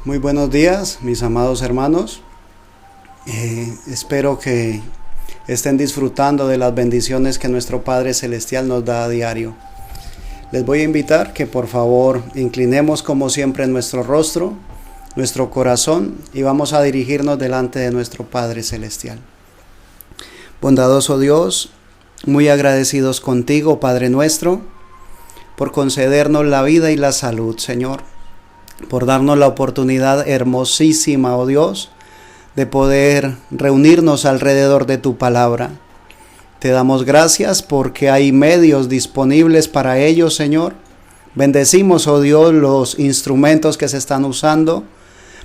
Muy buenos días, mis amados hermanos. Espero que estén disfrutando de las bendiciones que nuestro Padre Celestial nos da a diario. Les voy a invitar que por favor inclinemos como siempre nuestro rostro, nuestro corazón, y vamos a dirigirnos delante de nuestro Padre Celestial. Bondadoso Dios, muy agradecidos contigo, Padre nuestro, por concedernos la vida y la salud, Señor, por darnos la oportunidad hermosísima, oh Dios, de poder reunirnos alrededor de tu palabra. Te damos gracias porque hay medios disponibles para ello, Señor. Bendecimos, oh Dios, los instrumentos que se están usando.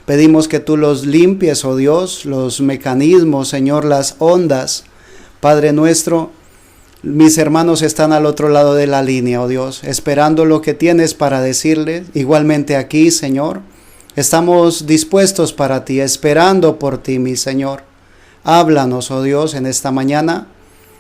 Pedimos que tú los limpies, oh Dios, los mecanismos, Señor, las ondas. Padre nuestro, mis hermanos están al otro lado de la línea, oh Dios, esperando lo que tienes para decirles. Igualmente aquí, Señor, estamos dispuestos para ti, esperando por ti, mi Señor. Háblanos, oh Dios, en esta mañana.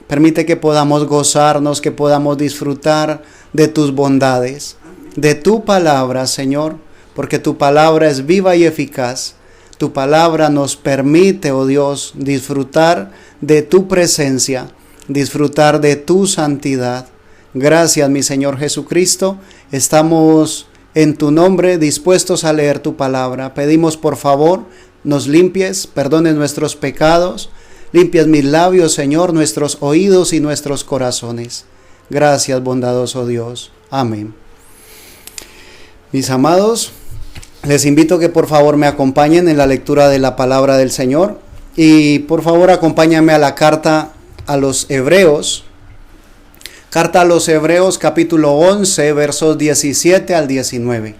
Permite que podamos gozarnos, que podamos disfrutar de tus bondades, de tu palabra, Señor, porque tu palabra es viva y eficaz. Tu palabra nos permite, oh Dios, disfrutar de tu presencia, disfrutar de tu santidad. Gracias, mi Señor Jesucristo. Estamos en tu nombre dispuestos a leer tu palabra. Pedimos por favor, nos limpies, perdones nuestros pecados, limpias mis labios, Señor, nuestros oídos y nuestros corazones. Gracias, bondadoso Dios. Amén. Mis amados, les invito que por favor me acompañen en la lectura de la palabra del Señor. Y por favor acompáñame a la carta a los Hebreos. Carta a los Hebreos, capítulo 11, versos 17 al 19.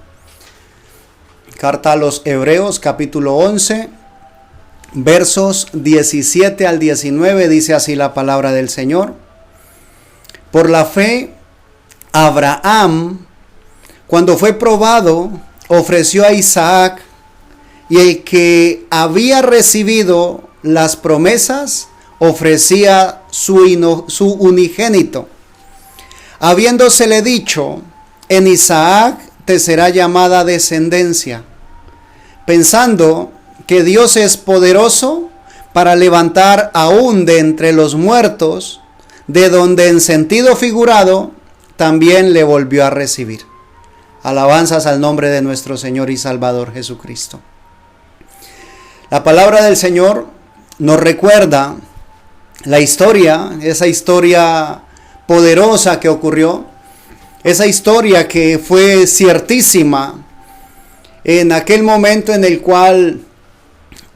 Carta a los Hebreos, capítulo 11, versos 17 al 19, dice así la palabra del Señor. Por la fe, Abraham, cuando fue probado, ofreció a Isaac, y el que había recibido las promesas ofrecía su unigénito, habiéndosele dicho: en Isaac te será llamada descendencia, pensando que Dios es poderoso para levantar aún de entre los muertos, de donde en sentido figurado también le volvió a recibir. Alabanzas al nombre de nuestro Señor y Salvador Jesucristo. La palabra del Señor nos recuerda la historia, esa historia poderosa que ocurrió, esa historia que fue ciertísima en aquel momento en el cual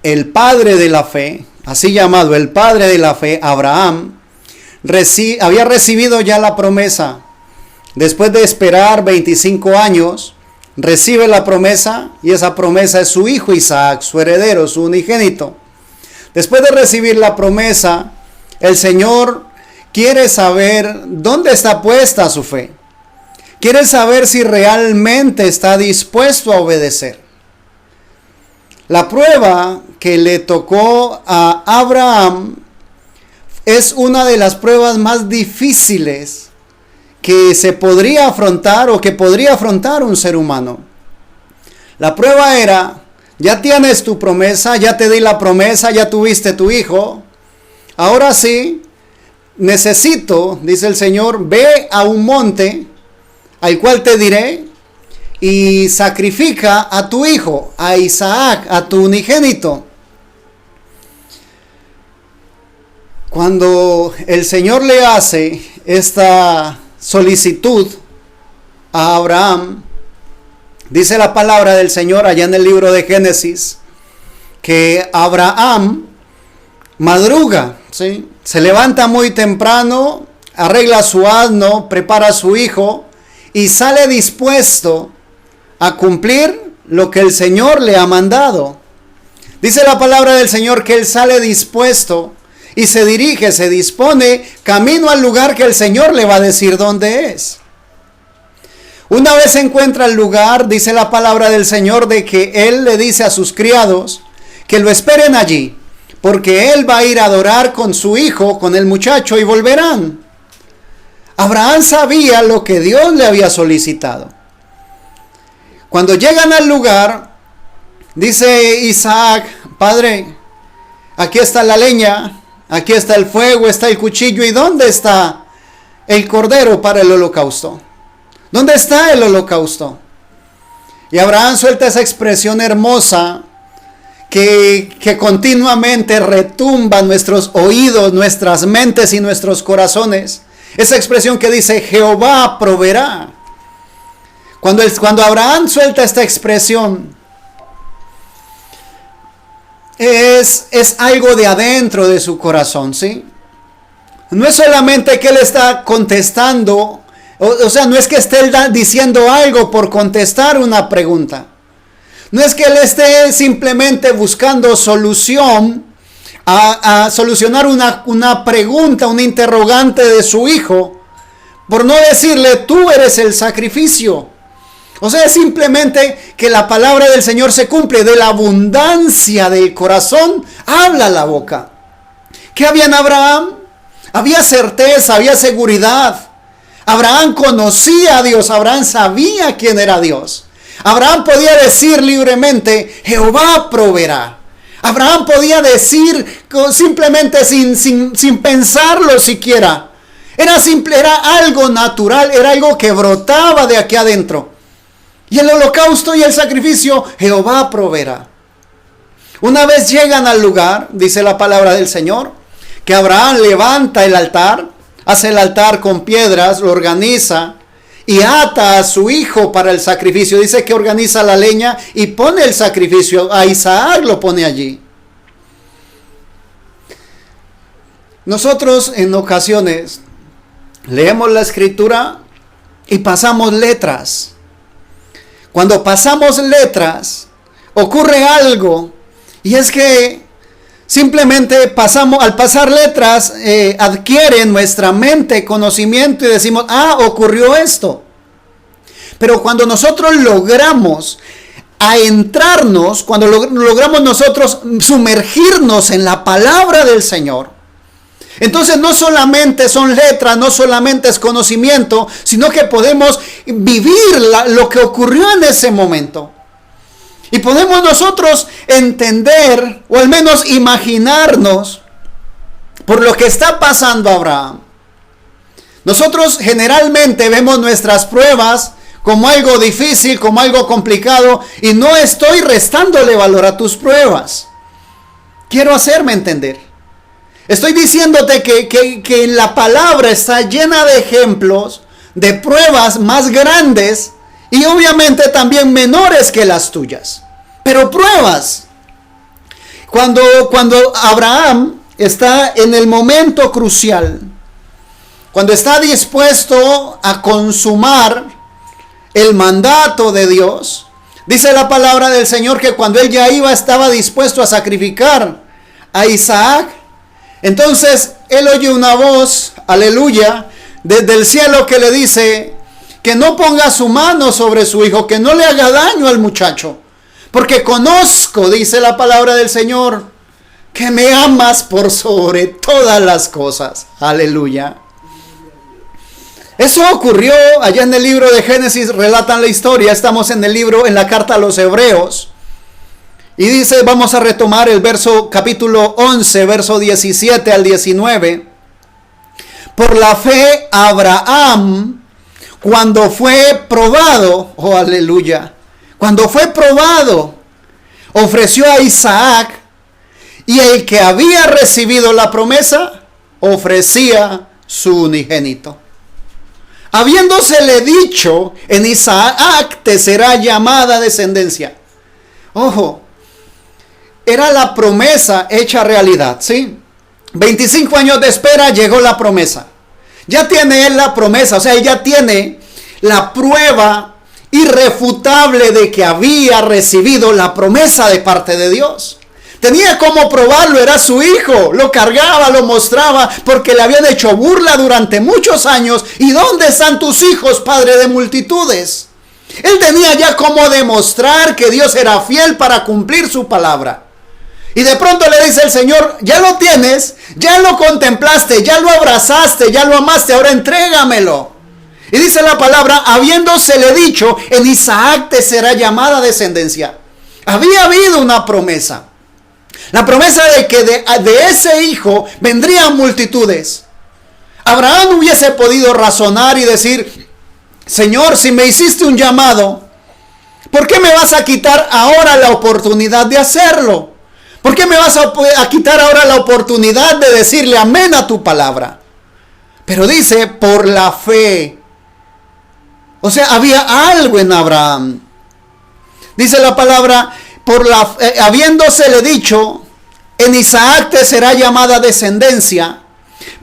el padre de la fe, así llamado el padre de la fe, Abraham, había recibido ya la promesa. Después de esperar 25 años, recibe la promesa, y esa promesa es su hijo Isaac, su heredero, su unigénito. Después de recibir la promesa, el Señor quiere saber dónde está puesta su fe. Quiere saber si realmente está dispuesto a obedecer. La prueba que le tocó a Abraham es una de las pruebas más difíciles que se podría afrontar o que podría afrontar un ser humano. La prueba era: ya tienes tu promesa, ya te di la promesa, ya tuviste tu hijo. Ahora sí, necesito, dice el Señor, ve a un monte al cual te diré y sacrifica a tu hijo, a Isaac, a tu unigénito. Cuando el Señor le hace esta solicitud a Abraham, dice la palabra del Señor allá en el libro de Génesis, que Abraham madruga, ¿sí? Se levanta muy temprano, arregla su asno, prepara a su hijo y sale dispuesto a cumplir lo que el Señor le ha mandado. Dice la palabra del Señor que él sale dispuesto y se dirige, se dispone camino al lugar que el Señor le va a decir dónde es. Una vez se encuentra el lugar, dice la palabra del Señor de que él le dice a sus criados que lo esperen allí, porque él va a ir a adorar con su hijo, con el muchacho, y volverán. Abraham sabía lo que Dios le había solicitado. Cuando llegan al lugar, Dice Isaac: Padre, aquí está la leña, aquí está el fuego, está el cuchillo, ¿y dónde está el cordero para el holocausto? ¿Dónde está el holocausto? Y Abraham suelta esa expresión hermosa que continuamente retumba en nuestros oídos, nuestras mentes y nuestros corazones. Esa expresión que dice: Jehová proveerá. Cuando Abraham suelta esta expresión, es algo de adentro de su corazón, ¿sí? No es solamente que él está contestando, o sea, no es que esté diciendo algo por contestar una pregunta. No es que él esté simplemente buscando solución a solucionar una pregunta, una interrogante de su hijo, por no decirle: tú eres el sacrificio. O sea, es simplemente que la palabra del Señor se cumple. De la abundancia del corazón habla la boca. ¿Qué había en Abraham? Había certeza, había seguridad. Abraham conocía a Dios, Abraham sabía quién era Dios. Abraham podía decir libremente: Jehová proveerá. Abraham podía decir simplemente sin pensarlo siquiera. Era simple, era algo natural, era algo que brotaba de aquí adentro. Y el holocausto y el sacrificio, Jehová proveerá. Una vez llegan al lugar, dice la palabra del Señor, que Abraham levanta el altar, hace el altar con piedras, lo organiza y ata a su hijo para el sacrificio. Dice que organiza la leña y pone el sacrificio. A Isaac lo pone allí. Nosotros en ocasiones leemos la escritura y pasamos letras. Cuando pasamos letras, ocurre algo, y es que simplemente al pasar letras, adquiere en nuestra mente conocimiento y decimos: ocurrió esto. Pero cuando nosotros logramos adentrarnos, cuando logramos nosotros sumergirnos en la palabra del Señor, entonces no solamente son letras, no solamente es conocimiento, sino que podemos vivir lo que ocurrió en ese momento. Y podemos nosotros entender, o al menos imaginarnos, por lo que está pasando Abraham. Nosotros generalmente vemos nuestras pruebas como algo difícil, como algo complicado, y no estoy restándole valor a tus pruebas. Quiero hacerme entender. Estoy diciéndote que la palabra está llena de ejemplos, de pruebas más grandes y obviamente también menores que las tuyas. Pero pruebas. Cuando Abraham está en el momento crucial, cuando está dispuesto a consumar el mandato de Dios, dice la palabra del Señor que cuando él ya estaba dispuesto a sacrificar a Isaac, entonces él oye una voz, aleluya, desde el cielo que le dice que no ponga su mano sobre su hijo, que no le haga daño al muchacho, porque conozco, dice la palabra del Señor, que me amas por sobre todas las cosas, aleluya. Eso ocurrió allá en el libro de Génesis, relatan la historia, estamos en la carta a los Hebreos. Y dice, vamos a retomar el capítulo 11, verso 17 al 19. Por la fe, Abraham, cuando fue probado, aleluya, cuando fue probado, ofreció a Isaac, y el que había recibido la promesa, ofrecía su unigénito. Habiéndosele dicho, en Isaac te será llamada descendencia. Ojo. Era la promesa hecha realidad, ¿sí? 25 años de espera, llegó la promesa. Ya tiene él la promesa, o sea, él ya tiene la prueba irrefutable de que había recibido la promesa de parte de Dios. Tenía cómo probarlo, era su hijo, lo cargaba, lo mostraba, porque le habían hecho burla durante muchos años. ¿Y dónde están tus hijos, padre de multitudes? Él tenía ya cómo demostrar que Dios era fiel para cumplir su palabra. Y de pronto le dice el Señor: ya lo tienes, ya lo contemplaste, ya lo abrazaste, ya lo amaste, ahora entrégamelo. Y dice la palabra: habiéndosele dicho, en Isaac te será llamada descendencia. Había habido una promesa. La promesa de que de ese hijo vendrían multitudes. Abraham hubiese podido razonar y decir: Señor, si me hiciste un llamado, ¿por qué me vas a quitar ahora la oportunidad de hacerlo? ¿Por qué me vas a quitar ahora la oportunidad de decirle amén a tu palabra? Pero dice, por la fe. O sea, había algo en Abraham. Dice la palabra, habiéndosele dicho, en Isaac te será llamada descendencia,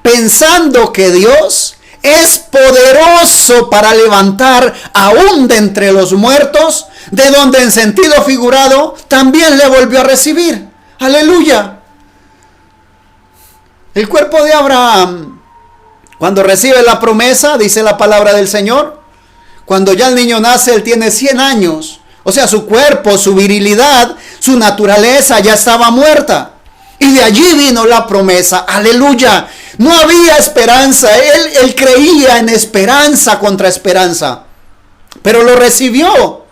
pensando que Dios es poderoso para levantar aún de entre los muertos, de donde en sentido figurado también le volvió a recibir. Aleluya. El cuerpo de Abraham, cuando recibe la promesa, dice la palabra del Señor, cuando ya el niño nace, él tiene 100 años. O sea, su cuerpo, su virilidad, su naturaleza ya estaba muerta. Y de allí vino la promesa. Aleluya. No había esperanza. Él creía en esperanza contra esperanza. Pero lo recibió.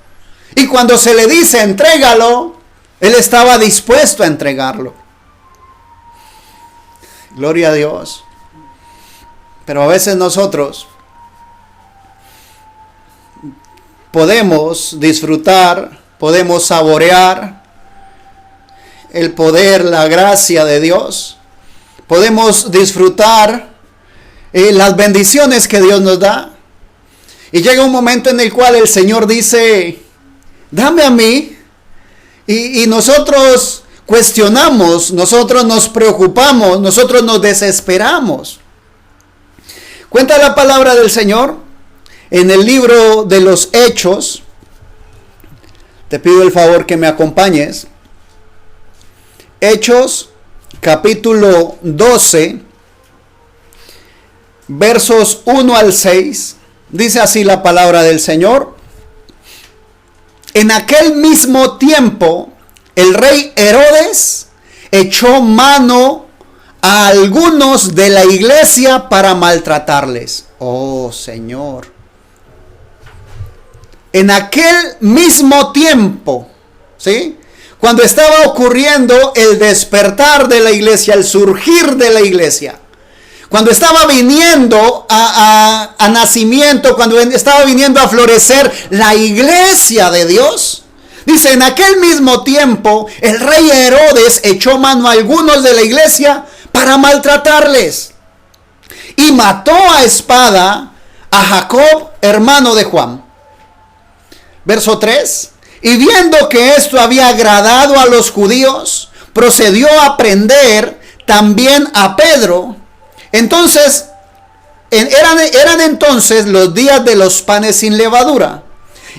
Y cuando se le dice entrégalo, él estaba dispuesto a entregarlo. Gloria a Dios. Pero a veces nosotros podemos disfrutar, podemos saborear el poder, la gracia de Dios. Podemos disfrutar las bendiciones que Dios nos da. Y llega un momento en el cual el Señor dice, dame a mí. Y nosotros cuestionamos, nosotros nos preocupamos, nosotros nos desesperamos. Cuenta la palabra del Señor en el libro de los Hechos. Te pido el favor que me acompañes. Hechos, capítulo 12, versos 1 al 6. Dice así la palabra del Señor. En aquel mismo tiempo, el rey Herodes echó mano a algunos de la iglesia para maltratarles. Oh, Señor. En aquel mismo tiempo, ¿sí? Cuando estaba ocurriendo el despertar de la iglesia, el surgir de la iglesia, cuando estaba viniendo a nacimiento, cuando estaba viniendo a florecer la iglesia de Dios, dice, en aquel mismo tiempo el rey Herodes echó mano a algunos de la iglesia para maltratarles y mató a espada a Jacob, hermano de Juan. Verso 3. Y viendo que esto había agradado a los judíos, procedió a prender también a Pedro. Entonces, eran entonces los días de los panes sin levadura.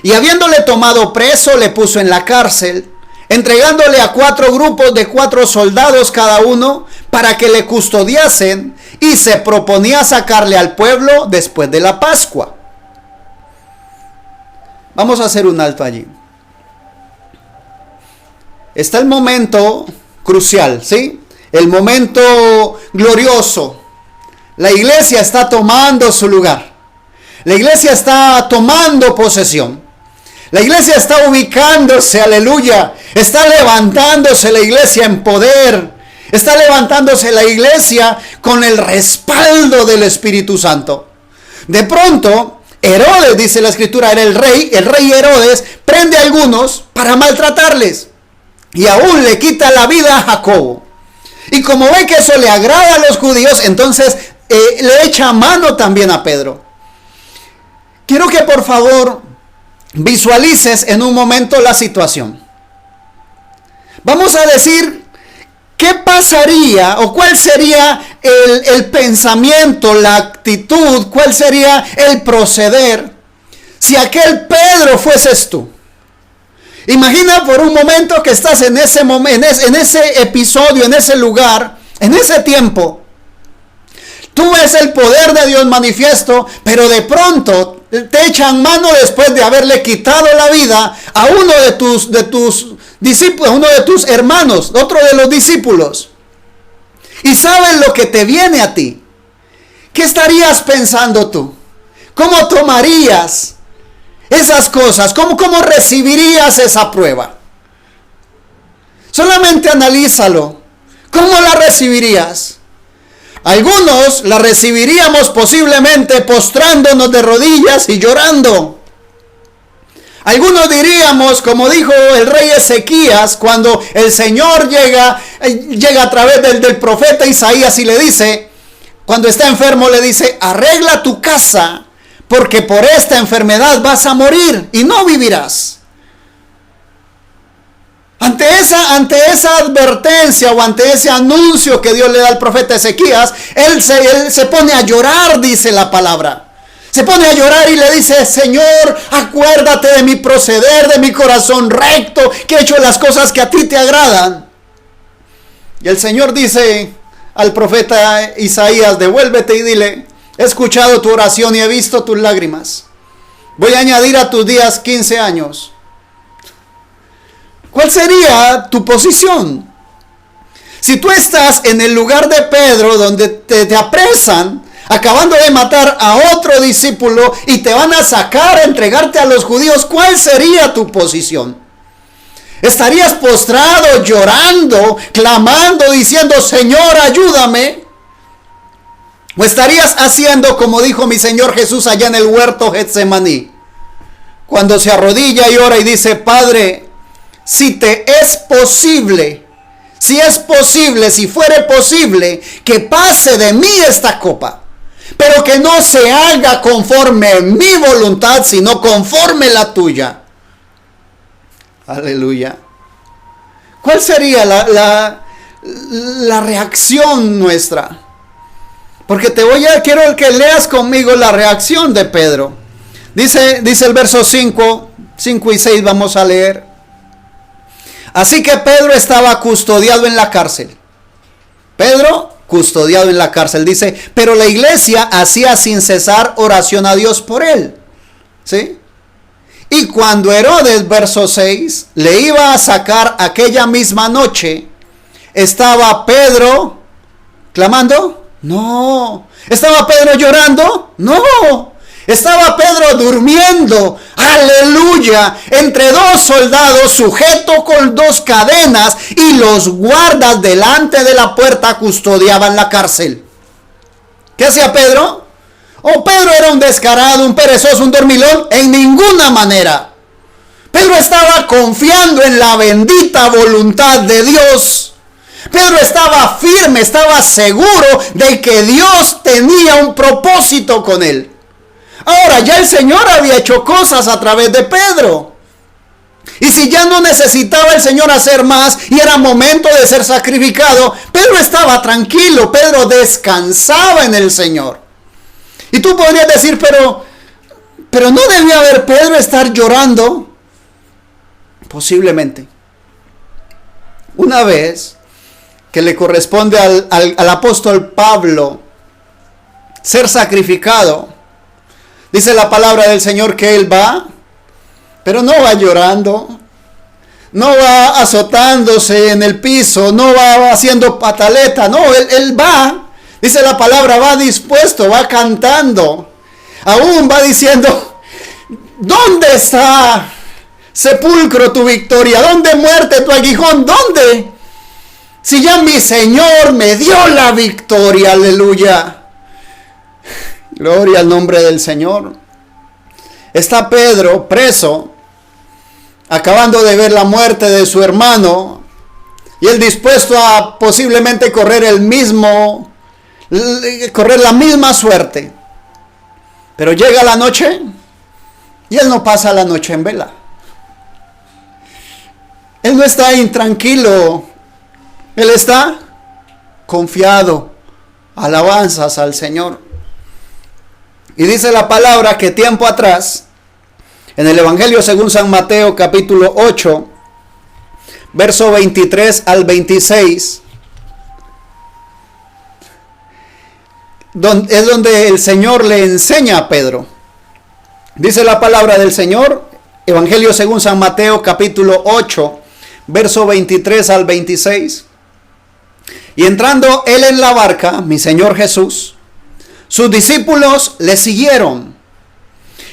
Y habiéndole tomado preso, le puso en la cárcel, entregándole a 4 grupos de 4 soldados cada uno, para que le custodiasen, y se proponía sacarle al pueblo después de la Pascua. Vamos a hacer un alto allí. Está el momento crucial, ¿sí? El momento glorioso. La iglesia está tomando su lugar. La iglesia está tomando posesión. La iglesia está ubicándose, aleluya. Está levantándose la iglesia en poder. Está levantándose la iglesia con el respaldo del Espíritu Santo. De pronto, Herodes, dice la escritura, era el rey Herodes, prende a algunos para maltratarles. Y aún le quita la vida a Jacobo. Y como ve que eso le agrada a los judíos, entonces le echa mano también a Pedro. Quiero que por favor visualices en un momento la situación. Vamos a decir, ¿qué pasaría o cuál sería el pensamiento, la actitud, cuál sería el proceder si aquel Pedro fueses tú? Imagina por un momento que estás en ese momento, en ese episodio, en ese lugar, en ese tiempo. Tú ves el poder de Dios manifiesto, pero de pronto te echan mano después de haberle quitado la vida a uno de tus discípulos, uno de tus hermanos, otro de los discípulos. Y saben lo que te viene a ti. ¿Qué estarías pensando tú? ¿Cómo tomarías esas cosas? ¿Cómo recibirías esa prueba? Solamente analízalo. ¿Cómo la recibirías? Algunos la recibiríamos posiblemente postrándonos de rodillas y llorando. Algunos diríamos, como dijo el rey Ezequías, cuando el Señor llega a través del profeta Isaías y le dice, cuando está enfermo le dice, arregla tu casa, porque por esta enfermedad vas a morir y no vivirás. Ante esa advertencia o ante ese anuncio que Dios le da al profeta Ezequías, él se pone a llorar, dice la palabra. Se pone a llorar y le dice, Señor, acuérdate de mi proceder, de mi corazón recto, que he hecho las cosas que a ti te agradan. Y el Señor dice al profeta Isaías, devuélvete y dile, he escuchado tu oración y he visto tus lágrimas. Voy a añadir a tus días 15 años. ¿Cuál sería tu posición? Si tú estás en el lugar de Pedro, donde te apresan, acabando de matar a otro discípulo y te van a sacar a entregarte a los judíos, ¿cuál sería tu posición? ¿Estarías postrado, llorando, clamando, diciendo, Señor, ayúdame? ¿O estarías haciendo como dijo mi Señor Jesús allá en el huerto Getsemaní? Cuando se arrodilla y ora y dice, Padre, si te es posible, si fuere posible, que pase de mí esta copa, pero que no se haga conforme mi voluntad, sino conforme la tuya. Aleluya. ¿Cuál sería la reacción nuestra? Porque quiero que leas conmigo la reacción de Pedro. Dice el verso 5 y 6, vamos a leer. Así que Pedro estaba custodiado en la cárcel. Pedro custodiado en la cárcel, dice, pero la iglesia hacía sin cesar oración a Dios por él. ¿Sí? Y cuando Herodes, verso 6, le iba a sacar aquella misma noche, ¿estaba Pedro clamando? No. ¿Estaba Pedro llorando? No. Estaba Pedro durmiendo, aleluya, entre dos soldados, sujeto con dos cadenas, y los guardas delante de la puerta custodiaban la cárcel. ¿Qué hacía Pedro? ¿O Pedro era un descarado, un perezoso, un dormilón? En ninguna manera. Pedro estaba confiando en la bendita voluntad de Dios. Pedro estaba firme, estaba seguro de que Dios tenía un propósito con él. Ahora, ya el Señor había hecho cosas a través de Pedro. Y si ya no necesitaba el Señor hacer más y era momento de ser sacrificado, Pedro estaba tranquilo, Pedro descansaba en el Señor. Y tú podrías decir, pero no debía haber Pedro estar llorando. Posiblemente. Una vez que le corresponde al apóstol Pablo ser sacrificado, dice la palabra del Señor que él va, pero no va llorando, no va azotándose en el piso, no va haciendo pataleta, no, él va, dice la palabra, va dispuesto, va cantando, aún va diciendo, ¿dónde está, sepulcro, tu victoria? ¿Dónde, muerte, tu aguijón? ¿Dónde? Si ya mi Señor me dio la victoria, aleluya. Gloria al nombre del Señor. Está Pedro preso, acabando de ver la muerte de su hermano, y él dispuesto a posiblemente correr la misma suerte. Pero llega la noche y él no pasa la noche en vela. Él no está intranquilo, él está confiado. Alabanzas al Señor. Y dice la palabra que tiempo atrás, en el Evangelio según San Mateo capítulo 8, verso 23 al 26, es donde el Señor le enseña a Pedro. Dice la palabra del Señor, Evangelio según San Mateo capítulo 8, verso 23 al 26. Y entrando él en la barca, mi Señor Jesús, sus discípulos le siguieron.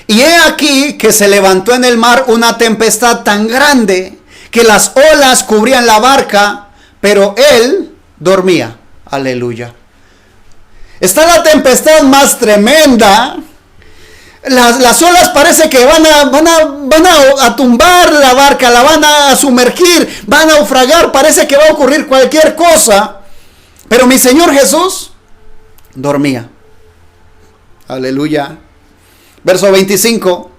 Y he aquí que se levantó en el mar una tempestad tan grande que las olas cubrían la barca, pero él dormía. Aleluya. Está la tempestad más tremenda. Las olas parece que van a tumbar la barca, la van a sumergir, van a naufragar, parece que va a ocurrir cualquier cosa. Pero mi Señor Jesús dormía. Aleluya. Verso 25.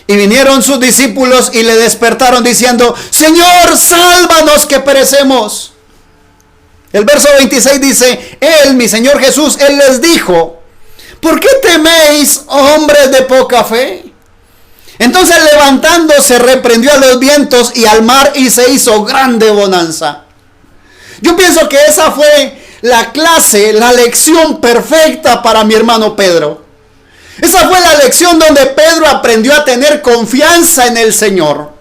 Y vinieron sus discípulos y le despertaron diciendo: Señor, sálvanos que perecemos. El verso 26 dice: Él, mi Señor Jesús, Él les dijo: ¿por qué teméis, hombres de poca fe? Entonces levantándose reprendió a los vientos y al mar y se hizo grande bonanza. Yo pienso que esa fue la clase, la lección perfecta para mi hermano Pedro. Esa fue la lección donde Pedro aprendió a tener confianza en el Señor.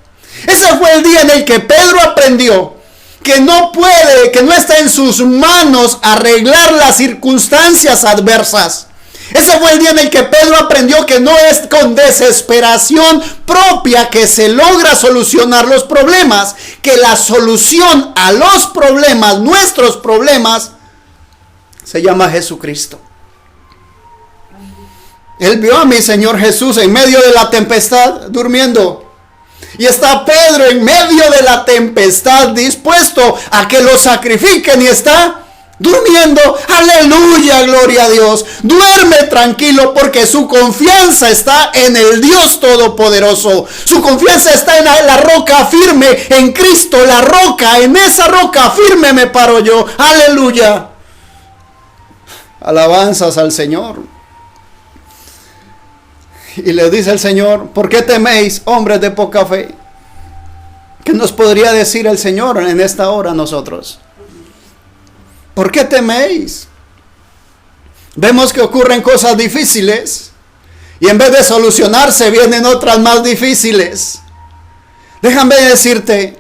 Ese fue el día en el que Pedro aprendió que no puede, que no está en sus manos arreglar las circunstancias adversas. Ese fue el día en el que Pedro aprendió que no es con desesperación propia que se logra solucionar los problemas, que la solución a los problemas, nuestros problemas, se llama Jesucristo. Él vio a mi Señor Jesús en medio de la tempestad durmiendo. Y está Pedro en medio de la tempestad dispuesto a que lo sacrifiquen y está durmiendo. Aleluya, gloria a Dios. Duerme tranquilo porque su confianza está en el Dios Todopoderoso. Su confianza está en la roca firme, en Cristo, la roca. En esa roca firme me paro yo. Aleluya. Alabanzas al Señor. Y le dice el Señor: ¿por qué teméis, hombres de poca fe? ¿Qué nos podría decir el Señor en esta hora a nosotros? ¿Por qué teméis? Vemos que ocurren cosas difíciles y en vez de solucionarse vienen otras más difíciles. Déjame decirte,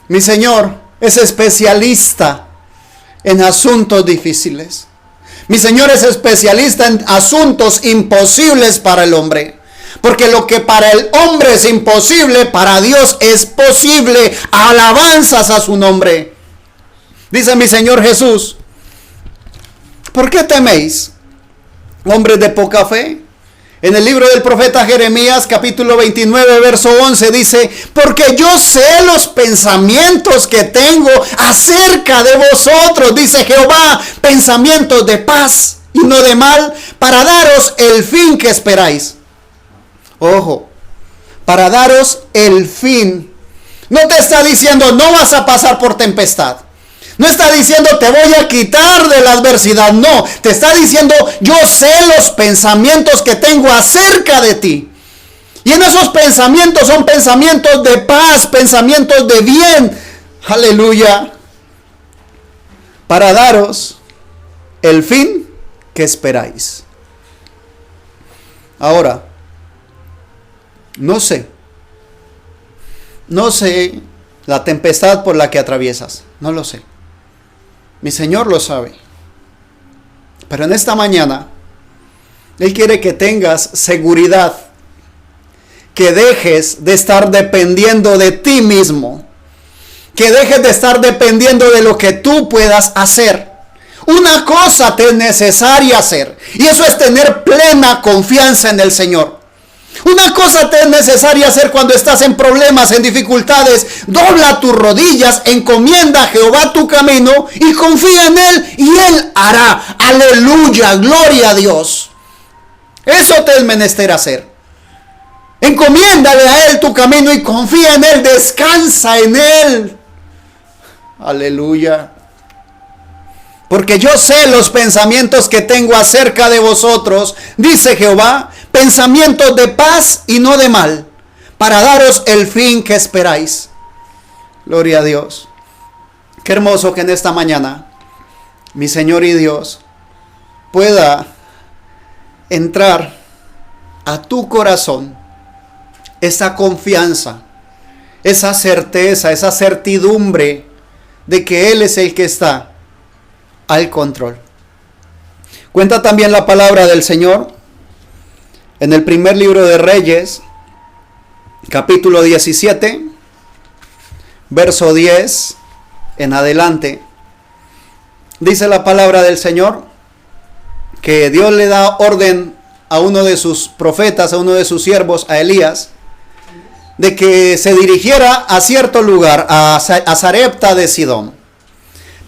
mi Señor es especialista en asuntos difíciles. Mi Señor es especialista en asuntos imposibles para el hombre. Porque lo que para el hombre es imposible, para Dios es posible. Alabanzas a su nombre. Dice mi Señor Jesús: ¿por qué teméis, hombres de poca fe? En el libro del profeta Jeremías, capítulo 29, verso 11, dice: porque yo sé los pensamientos que tengo acerca de vosotros, dice Jehová, pensamientos de paz y no de mal, para daros el fin que esperáis. Ojo, para daros el fin. No te está diciendo no vas a pasar por tempestad. No está diciendo te voy a quitar de la adversidad. No, te está diciendo yo sé los pensamientos que tengo acerca de ti. Y en esos pensamientos son pensamientos de paz, pensamientos de bien. Aleluya. Para daros el fin que esperáis. Ahora, no sé la tempestad por la que atraviesas. No lo sé. Mi Señor lo sabe. Pero en esta mañana, Él quiere que tengas seguridad. Que dejes de estar dependiendo de ti mismo. Que dejes de estar dependiendo de lo que tú puedas hacer. Una cosa te es necesaria hacer. Y eso es tener plena confianza en el Señor. Una cosa te es necesaria hacer cuando estás en problemas, en dificultades. Dobla tus rodillas, encomienda a Jehová tu camino y confía en Él y Él hará. Aleluya, gloria a Dios. Eso te es menester hacer. Encomiéndale a Él tu camino y confía en Él, descansa en Él. Aleluya. Porque yo sé los pensamientos que tengo acerca de vosotros, dice Jehová, pensamientos de paz y no de mal, para daros el fin que esperáis. Gloria a Dios. Qué hermoso que en esta mañana mi Señor y Dios pueda entrar a tu corazón esa confianza, esa certeza, esa certidumbre de que Él es el que está al control. Cuenta también la palabra del Señor en el primer libro de Reyes, capítulo 17, verso 10 en adelante, dice la palabra del Señor que Dios le da orden a uno de sus profetas, a uno de sus siervos, a Elías, de que se dirigiera a cierto lugar, a Sarepta de Sidón.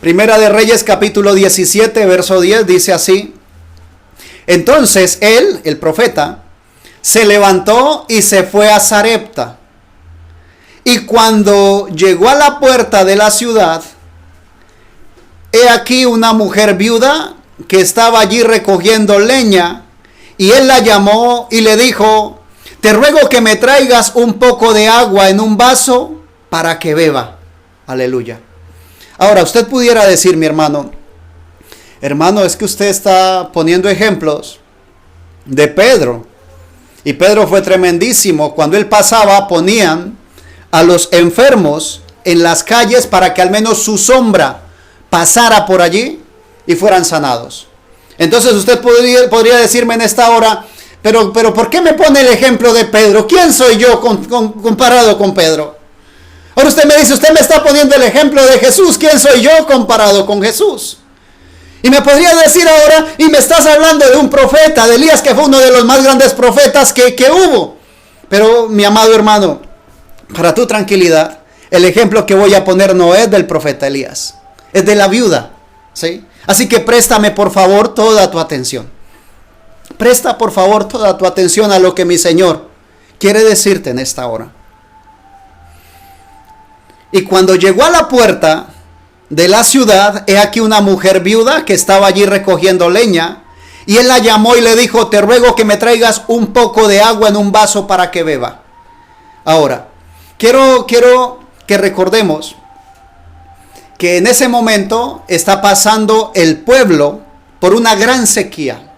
Primera de Reyes capítulo 17, verso 10 dice así: entonces él, el profeta, se levantó y se fue a Sarepta. Y cuando llegó a la puerta de la ciudad, he aquí una mujer viuda que estaba allí recogiendo leña, y él la llamó y le dijo: te ruego que me traigas un poco de agua en un vaso para que beba. Aleluya. Ahora, usted pudiera decir, mi hermano, es que usted está poniendo ejemplos de Pedro. Y Pedro fue tremendísimo. Cuando él pasaba, ponían a los enfermos en las calles para que al menos su sombra pasara por allí y fueran sanados. Entonces usted podría decirme en esta hora, pero ¿por qué me pone el ejemplo de Pedro? ¿Quién soy yo comparado con Pedro? Ahora usted me dice, usted me está poniendo el ejemplo de Jesús. ¿Quién soy yo comparado con Jesús? Y me podría decir ahora, y me estás hablando de un profeta, de Elías, que fue uno de los más grandes profetas que hubo. Pero mi amado hermano, para tu tranquilidad, el ejemplo que voy a poner no es del profeta Elías, es de la viuda, ¿sí? Así que préstame por favor toda tu atención. Presta por favor toda tu atención a lo que mi Señor quiere decirte en esta hora. Y cuando llegó a la puerta de la ciudad, he aquí una mujer viuda que estaba allí recogiendo leña, y él la llamó y le dijo: te ruego que me traigas un poco de agua en un vaso para que beba. Ahora, quiero que recordemos que en ese momento está pasando el pueblo por una gran sequía.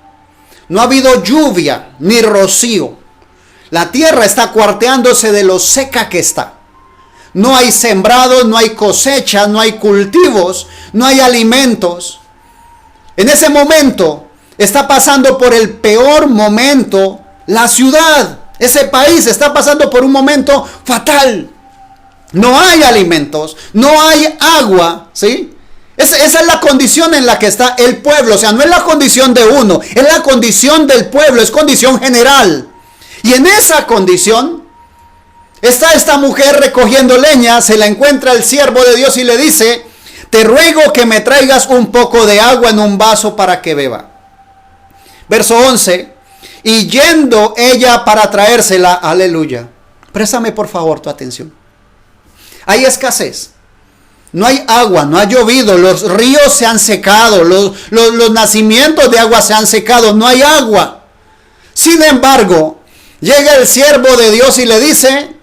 No ha habido lluvia ni rocío. La tierra está cuarteándose de lo seca que está. No hay sembrados, no hay cosecha, no hay cultivos, no hay alimentos. En ese momento está pasando por el peor momento la ciudad. Ese país está pasando por un momento fatal. No hay alimentos, no hay agua, ¿sí? Esa es la condición en la que está el pueblo. O sea, no es la condición de uno, es la condición del pueblo, es condición general. Y en esa condición está esta mujer recogiendo leña. Se la encuentra el siervo de Dios y le dice: te ruego que me traigas un poco de agua en un vaso para que beba. Verso 11: y yendo ella para traérsela, aleluya. Préstame por favor tu atención. Hay escasez. No hay agua, no ha llovido, los ríos se han secado, los nacimientos de agua se han secado, no hay agua. Sin embargo, llega el siervo de Dios y le dice: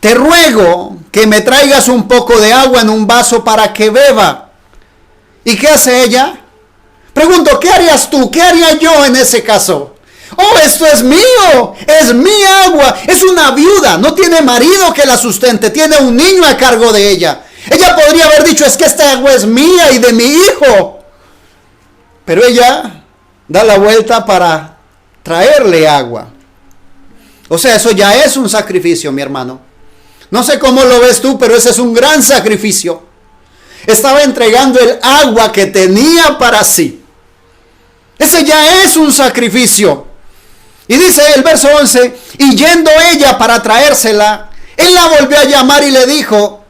te ruego que me traigas un poco de agua en un vaso para que beba. ¿Y qué hace ella? Pregunto, ¿qué harías tú? ¿Qué haría yo en ese caso? Oh, esto es mío, es mi agua. Es una viuda, no tiene marido que la sustente, tiene un niño a cargo de ella. Ella podría haber dicho: es que esta agua es mía y de mi hijo. Pero ella da la vuelta para traerle agua. O sea, eso ya es un sacrificio, mi hermano. No sé cómo lo ves tú, pero ese es un gran sacrificio. Estaba entregando el agua que tenía para sí. Ese ya es un sacrificio. Y dice el verso 11: y yendo ella para traérsela, él la volvió a llamar y le dijo: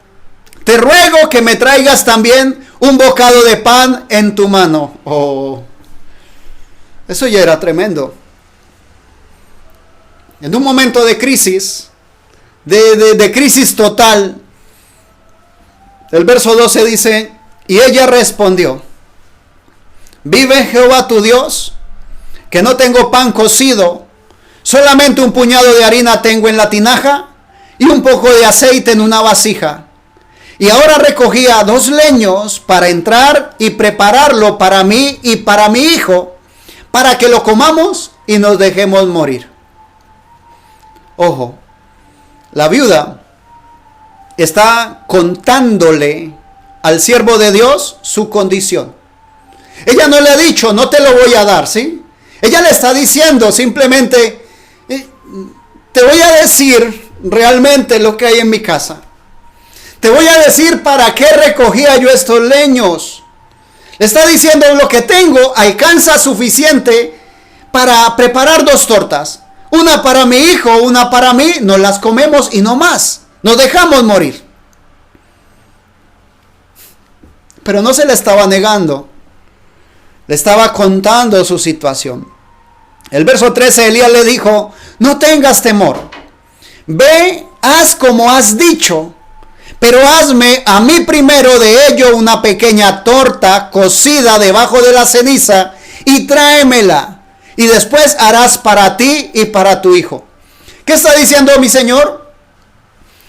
te ruego que me traigas también un bocado de pan en tu mano. Oh, eso ya era tremendo. En un momento de crisis, de crisis total, el verso 12 dice: y ella respondió: vive Jehová tu Dios, que no tengo pan cocido, solamente un puñado de harina tengo en la tinaja y un poco de aceite en una vasija. Y ahora recogía 2 leños para entrar y prepararlo para mí y para mi hijo, para que lo comamos y nos dejemos morir. Ojo, la viuda está contándole al siervo de Dios su condición. Ella no le ha dicho: no te lo voy a dar, ¿sí? Ella le está diciendo simplemente: te voy a decir realmente lo que hay en mi casa. Te voy a decir para qué recogía yo estos leños. Le está diciendo, lo que tengo alcanza suficiente para preparar 2 tortas. Una para mi hijo, una para mí. Nos las comemos y no más. Nos dejamos morir. Pero no se le estaba negando. Le estaba contando su situación. El verso 13, Elías le dijo, no tengas temor. Ve, haz como has dicho, pero hazme a mí primero de ello una pequeña torta cocida debajo de la ceniza y tráemela. Y después harás para ti y para tu hijo. ¿Qué está diciendo mi Señor?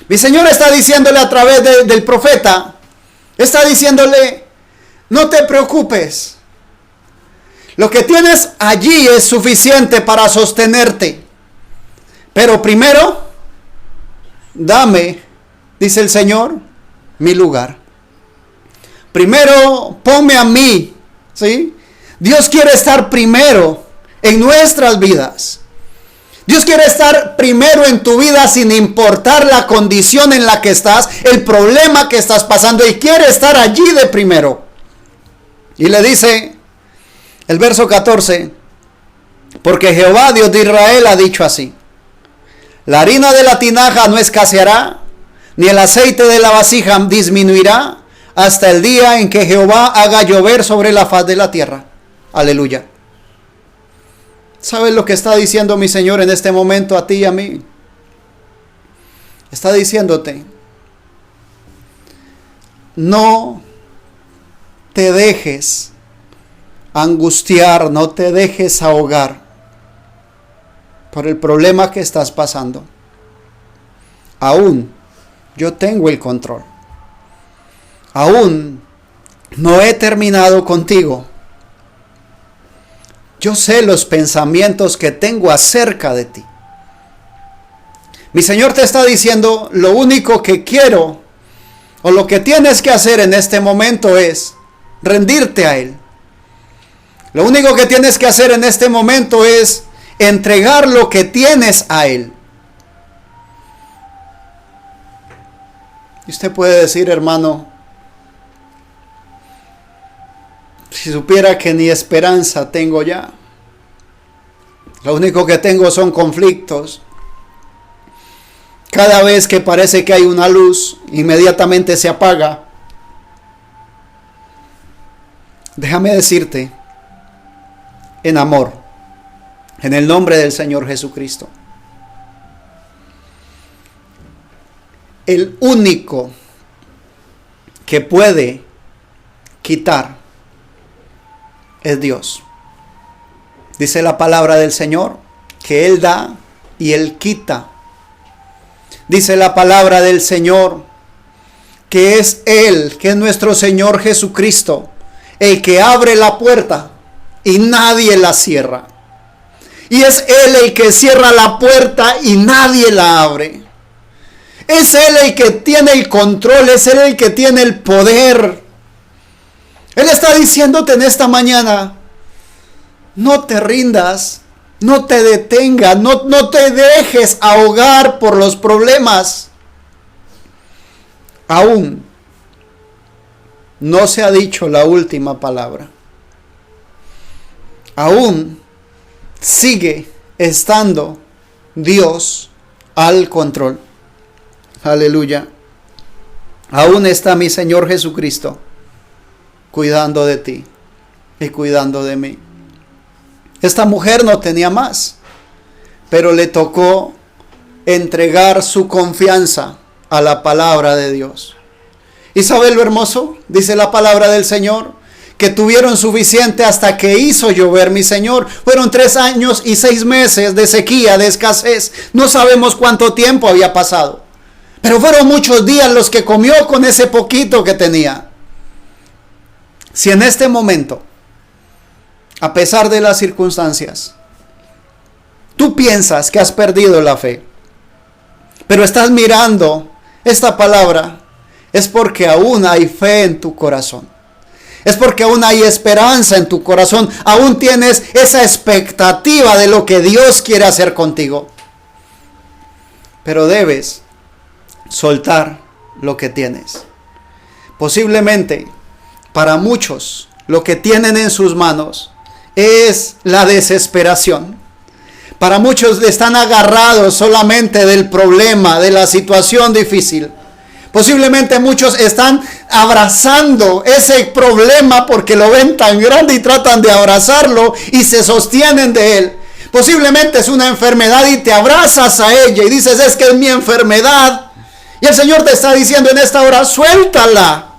Mi Señor está diciéndole a través del profeta, está diciéndole, no te preocupes. Lo que tienes allí es suficiente para sostenerte. Pero primero, dame, dice el Señor, mi lugar. Primero, ponme a mí, ¿sí? Dios quiere estar primero en nuestras vidas. Dios quiere estar primero en tu vida sin importar la condición en la que estás, el problema que estás pasando, y quiere estar allí de primero. Y le dice el verso 14, porque Jehová Dios de Israel ha dicho así, la harina de la tinaja no escaseará, ni el aceite de la vasija disminuirá, hasta el día en que Jehová haga llover sobre la faz de la tierra. Aleluya. ¿Sabes lo que está diciendo mi Señor en este momento a ti y a mí? Está diciéndote, no te dejes angustiar, no te dejes ahogar por el problema que estás pasando. Aún yo tengo el control. Aún no he terminado contigo. Yo sé los pensamientos que tengo acerca de ti. Mi Señor te está diciendo, lo único que quiero, o lo que tienes que hacer en este momento es rendirte a Él. Lo único que tienes que hacer en este momento es entregar lo que tienes a Él. Y usted puede decir, hermano, si supiera que ni esperanza tengo ya. Lo único que tengo son conflictos. Cada vez que parece que hay una luz, inmediatamente se apaga. Déjame decirte, en amor, en el nombre del Señor Jesucristo, el único que puede quitar es Dios. Dice la palabra del Señor que Él da y Él quita. Dice la palabra del Señor que es Él, que es nuestro Señor Jesucristo, el que abre la puerta y nadie la cierra. Y es Él el que cierra la puerta y nadie la abre. Es Él el que tiene el control, es Él el que tiene el poder. Él está diciéndote en esta mañana, no te rindas, no te detengas, no te dejes ahogar por los problemas. Aún no se ha dicho la última palabra. Aún sigue estando Dios al control. Aleluya. Aún está mi Señor Jesucristo cuidando de ti y cuidando de mí. Esta mujer no tenía más, pero le tocó entregar su confianza a la palabra de Dios. ¿Y sabe lo hermoso? Dice la palabra del Señor, que tuvieron suficiente hasta que hizo llover mi Señor. Fueron 3 años y 6 meses de sequía, de escasez. No sabemos cuánto tiempo había pasado, pero fueron muchos días los que comió con ese poquito que tenía. Si en este momento, a pesar de las circunstancias, tú piensas que has perdido la fe, pero estás mirando esta palabra, es porque aún hay fe en tu corazón. Es porque aún hay esperanza en tu corazón. Aún tienes esa expectativa de lo que Dios quiere hacer contigo. Pero debes soltar lo que tienes. Posiblemente para muchos lo que tienen en sus manos es la desesperación. Para muchos están agarrados solamente del problema, de la situación difícil. Posiblemente muchos están abrazando ese problema porque lo ven tan grande y tratan de abrazarlo y se sostienen de él. Posiblemente es una enfermedad y te abrazas a ella y dices, es que es mi enfermedad. Y el Señor te está diciendo en esta hora, suéltala.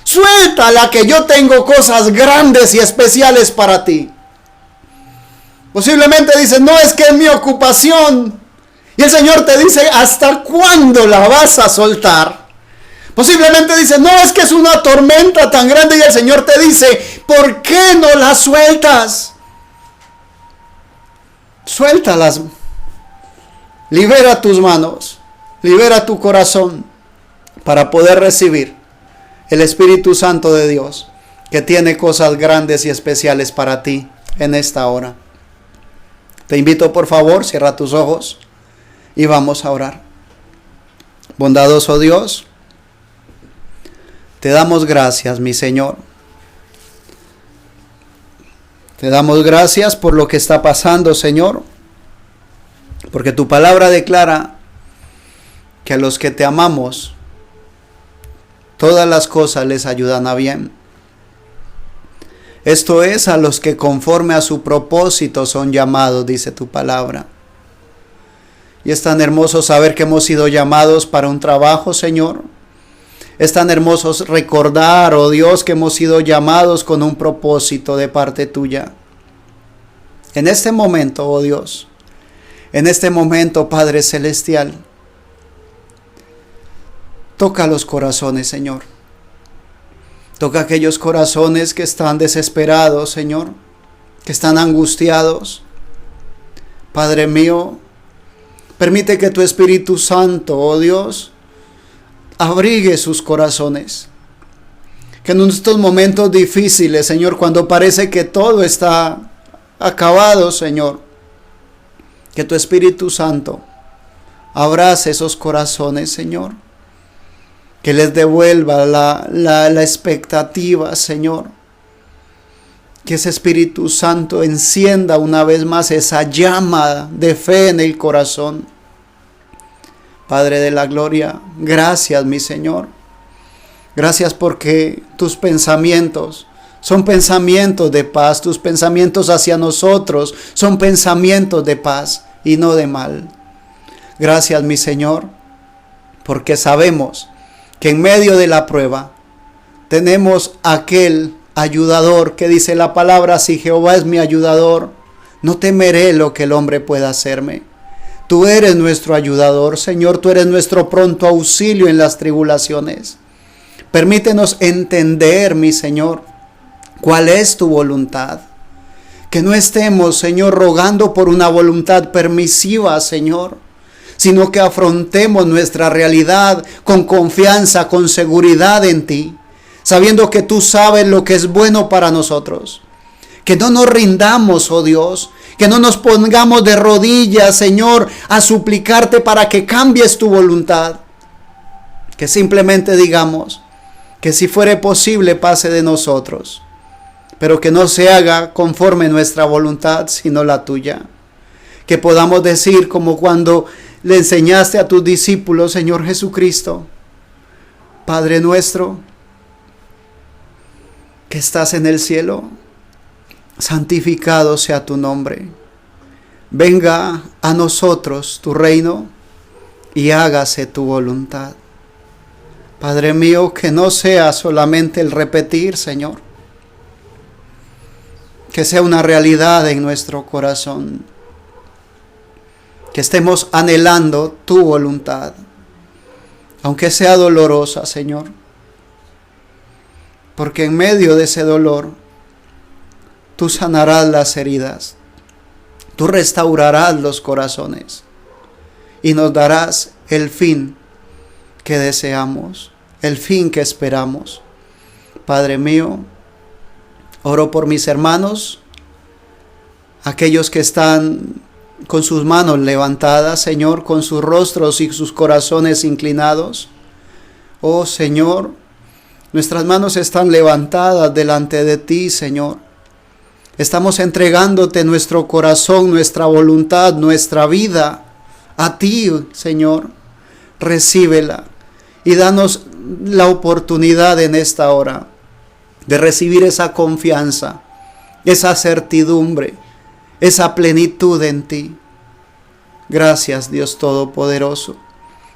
Suéltala, que yo tengo cosas grandes y especiales para ti. Posiblemente dices, no, es que es mi ocupación. Y el Señor te dice, ¿hasta cuándo la vas a soltar? Posiblemente dices, no, es que es una tormenta tan grande. Y el Señor te dice, ¿por qué no la sueltas? Suéltalas. Libera tus manos. Libera tu corazón para poder recibir el Espíritu Santo de Dios, que tiene cosas grandes y especiales para ti en esta hora. Te invito, por favor, cierra tus ojos y vamos a orar. Bondadoso Dios, te damos gracias, mi Señor. Te damos gracias por lo que está pasando, Señor, porque tu palabra declara que a los que te amamos, todas las cosas les ayudan a bien. Esto es, a los que conforme a su propósito son llamados, dice tu palabra. Y es tan hermoso saber que hemos sido llamados para un trabajo, Señor. Es tan hermoso recordar, oh Dios, que hemos sido llamados con un propósito de parte tuya. En este momento, oh Dios, en este momento, Padre Celestial, toca los corazones, Señor. Toca aquellos corazones que están desesperados, Señor, que están angustiados. Padre mío, permite que tu Espíritu Santo, oh Dios, abrigue sus corazones. Que en estos momentos difíciles, Señor, cuando parece que todo está acabado, Señor, que tu Espíritu Santo abrace esos corazones, Señor. Que les devuelva la expectativa, Señor. Que ese Espíritu Santo encienda una vez más esa llama de fe en el corazón. Padre de la gloria, gracias, mi Señor. Gracias porque tus pensamientos son pensamientos de paz. Tus pensamientos hacia nosotros son pensamientos de paz y no de mal. Gracias, mi Señor, porque sabemos que en medio de la prueba tenemos aquel ayudador que dice la palabra, si Jehová es mi ayudador, no temeré lo que el hombre pueda hacerme. Tú eres nuestro ayudador, Señor, tú eres nuestro pronto auxilio en las tribulaciones. Permítenos entender, mi Señor, cuál es tu voluntad. Que no estemos, Señor, rogando por una voluntad permisiva, Señor, sino que afrontemos nuestra realidad con confianza, con seguridad en ti, sabiendo que tú sabes lo que es bueno para nosotros. Que no nos rindamos, oh Dios, que no nos pongamos de rodillas, Señor, a suplicarte para que cambies tu voluntad. Que simplemente digamos que si fuere posible pase de nosotros, pero que no se haga conforme nuestra voluntad, sino la tuya. Que podamos decir como cuando le enseñaste a tus discípulos, Señor Jesucristo, Padre nuestro, que estás en el cielo, santificado sea tu nombre. Venga a nosotros tu reino y hágase tu voluntad. Padre mío, que no sea solamente el repetir, Señor, que sea una realidad en nuestro corazón. Que estemos anhelando tu voluntad, aunque sea dolorosa, Señor. Porque en medio de ese dolor, tú sanarás las heridas, tú restaurarás los corazones y nos darás el fin que deseamos, el fin que esperamos. Padre mío, oro por mis hermanos, aquellos que están con sus manos levantadas, Señor, con sus rostros y sus corazones inclinados. Oh Señor, nuestras manos están levantadas delante de ti, Señor. Estamos entregándote nuestro corazón, nuestra voluntad, nuestra vida a ti, Señor. Recíbela y danos la oportunidad en esta hora de recibir esa confianza, esa certidumbre, esa plenitud en ti. Gracias, Dios Todopoderoso.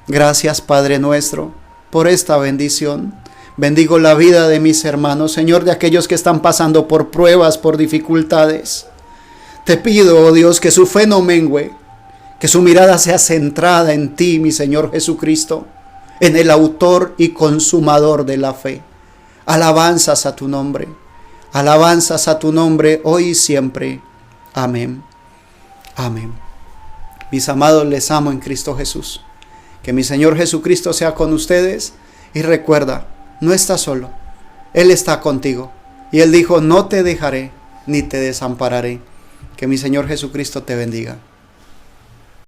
Gracias, Padre nuestro, por esta bendición. Bendigo la vida de mis hermanos, Señor, de aquellos que están pasando por pruebas, por dificultades. Te pido, oh Dios, que su fe no mengüe, que su mirada sea centrada en ti, mi Señor Jesucristo, en el autor y consumador de la fe. Alabanzas a tu nombre, alabanzas a tu nombre hoy y siempre. Amén. Amén. Mis amados, les amo en Cristo Jesús. Que mi Señor Jesucristo sea con ustedes y recuerda, no estás solo, Él está contigo. Y Él dijo, no te dejaré ni te desampararé. Que mi Señor Jesucristo te bendiga.